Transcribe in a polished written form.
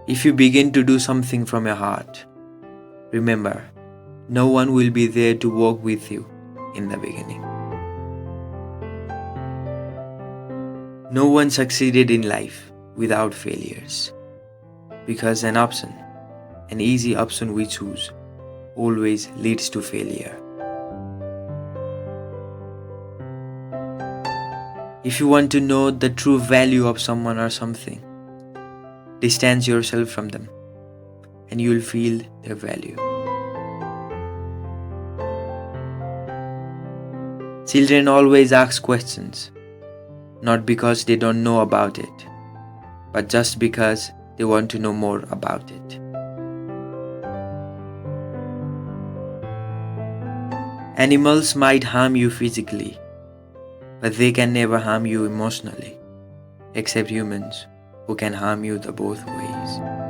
If you begin to do something from your heart, remember, no one will be there to walk with you in the beginning. No one succeeded in life without failures, because an easy option we choose, always leads to failure. If you want to know the true value of someone or something, distance yourself from them and you'll feel their value. Children always ask questions, not because they don't know about it, but just because they want to know more about it. Animals might harm you physically, but they can never harm you emotionally, except humans, who can harm you the both ways.